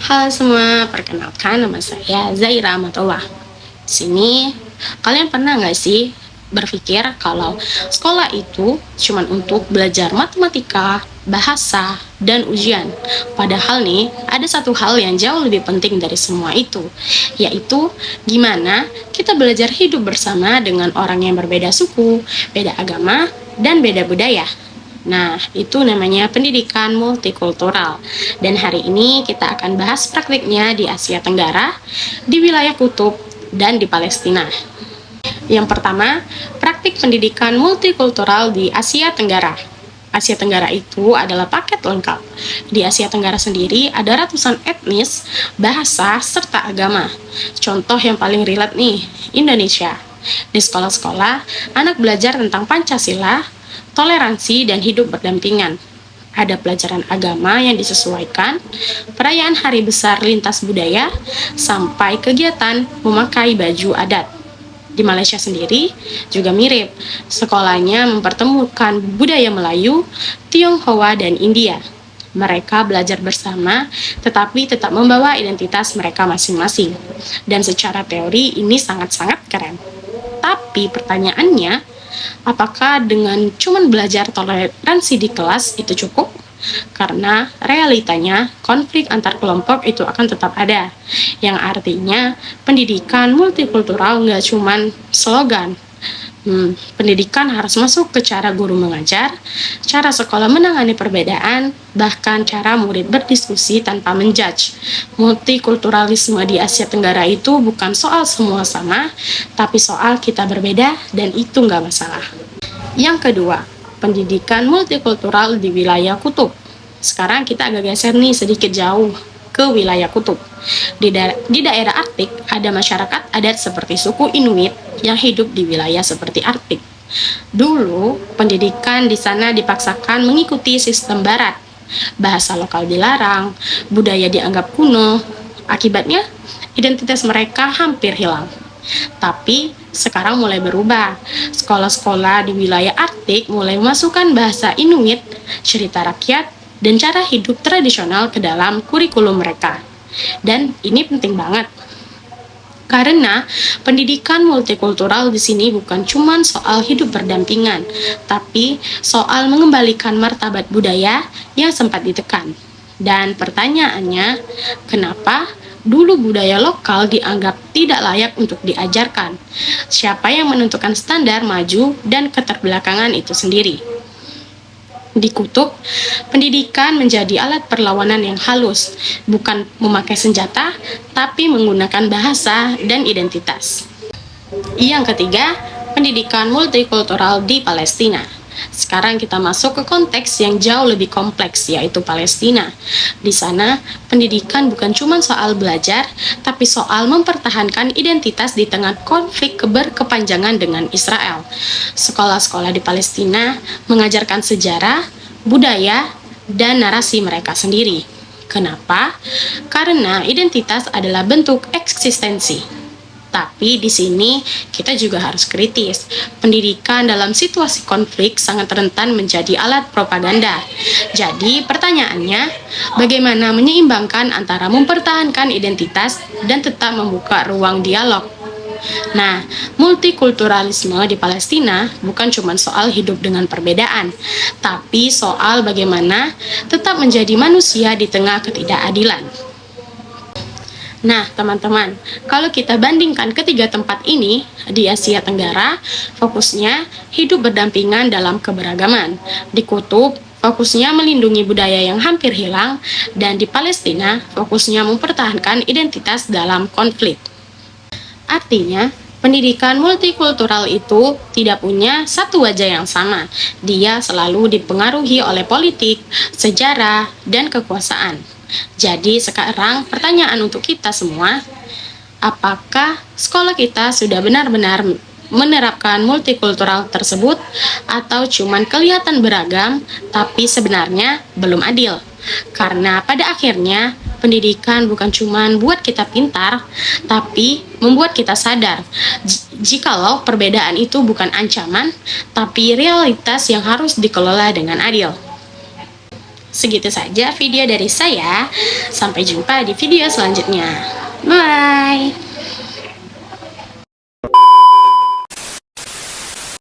Halo semua, perkenalkan nama saya Zaira Amatullah. Sini, kalian pernah nggak sih berpikir kalau sekolah itu cuma untuk belajar matematika, bahasa, dan ujian? Padahal nih, ada satu hal yang jauh lebih penting dari semua itu, yaitu gimana kita belajar hidup bersama dengan orang yang berbeda suku, beda agama, dan beda budaya. Nah, itu namanya pendidikan multikultural. Dan hari ini kita akan bahas praktiknya di Asia Tenggara, di wilayah kutub, dan di Palestina. Yang pertama, praktik pendidikan multikultural di Asia Tenggara. Asia Tenggara itu adalah paket lengkap. Di Asia Tenggara sendiri ada ratusan etnis, bahasa, serta agama. Contoh yang paling relate nih, Indonesia. Di sekolah-sekolah, anak belajar tentang Pancasila, toleransi, dan hidup berdampingan. Ada pelajaran agama yang disesuaikan, perayaan hari besar lintas budaya, sampai kegiatan memakai baju adat. Di Malaysia sendiri juga mirip, sekolahnya mempertemukan budaya Melayu, Tionghoa, dan India. Mereka belajar bersama, tetapi tetap membawa identitas mereka masing-masing. Dan secara teori ini sangat-sangat keren. Tapi pertanyaannya, apakah dengan cuman belajar toleransi di kelas itu cukup? Karena realitanya konflik antar kelompok itu akan tetap ada. Yang artinya pendidikan multikultural nggak cuman slogan. Pendidikan harus masuk ke cara guru mengajar, cara sekolah menangani perbedaan, bahkan cara murid berdiskusi tanpa menjudge. Multikulturalisme di Asia Tenggara itu bukan soal semua sama, tapi soal kita berbeda dan itu nggak masalah. Yang kedua, pendidikan multikultural di wilayah kutub. Sekarang kita agak geser nih sedikit jauh ke wilayah kutub. Di daerah Arktik ada masyarakat adat seperti suku Inuit yang hidup di wilayah seperti Arktik. Dulu, pendidikan di sana dipaksakan mengikuti sistem barat. Bahasa lokal dilarang, budaya dianggap kuno. Akibatnya, identitas mereka hampir hilang. Tapi sekarang mulai berubah. Sekolah-sekolah di wilayah Arktik mulai memasukkan bahasa Inuit, cerita rakyat, dan cara hidup tradisional ke dalam kurikulum mereka. Dan ini penting banget. Karena pendidikan multikultural di sini bukan cuma soal hidup berdampingan, tapi soal mengembalikan martabat budaya yang sempat ditekan. Dan pertanyaannya, kenapa dulu budaya lokal dianggap tidak layak untuk diajarkan? Siapa yang menentukan standar maju dan keterbelakangan itu sendiri? Di kutub, pendidikan menjadi alat perlawanan yang halus, bukan memakai senjata, tapi menggunakan bahasa dan identitas. Yang ketiga, pendidikan multikultural di Palestina. Sekarang kita masuk ke konteks yang jauh lebih kompleks, yaitu Palestina. Di sana, pendidikan bukan cuma soal belajar, tapi soal mempertahankan identitas di tengah konflik berkepanjangan dengan Israel. Sekolah-sekolah di Palestina mengajarkan sejarah, budaya, dan narasi mereka sendiri. Kenapa? Karena identitas adalah bentuk eksistensi. Tapi di sini kita juga harus kritis. Pendidikan dalam situasi konflik sangat rentan menjadi alat propaganda. Jadi pertanyaannya, bagaimana menyeimbangkan antara mempertahankan identitas dan tetap membuka ruang dialog? Nah, multikulturalisme di Palestina bukan cuma soal hidup dengan perbedaan, tapi soal bagaimana tetap menjadi manusia di tengah ketidakadilan. Nah, teman-teman, kalau kita bandingkan ketiga tempat ini di Asia Tenggara, fokusnya hidup berdampingan dalam keberagaman. Di kutub, fokusnya melindungi budaya yang hampir hilang, dan di Palestina, fokusnya mempertahankan identitas dalam konflik. Artinya, pendidikan multikultural itu tidak punya satu wajah yang sama. Dia selalu dipengaruhi oleh politik, sejarah, dan kekuasaan. Jadi sekarang pertanyaan untuk kita semua, apakah sekolah kita sudah benar-benar menerapkan multikultural tersebut atau cuman kelihatan beragam tapi sebenarnya belum adil? Karena pada akhirnya pendidikan bukan cuman buat kita pintar, tapi membuat kita sadar jikalau perbedaan itu bukan ancaman, tapi realitas yang harus dikelola dengan adil. segitu saja video dari saya. Sampai jumpa di video selanjutnya. Bye.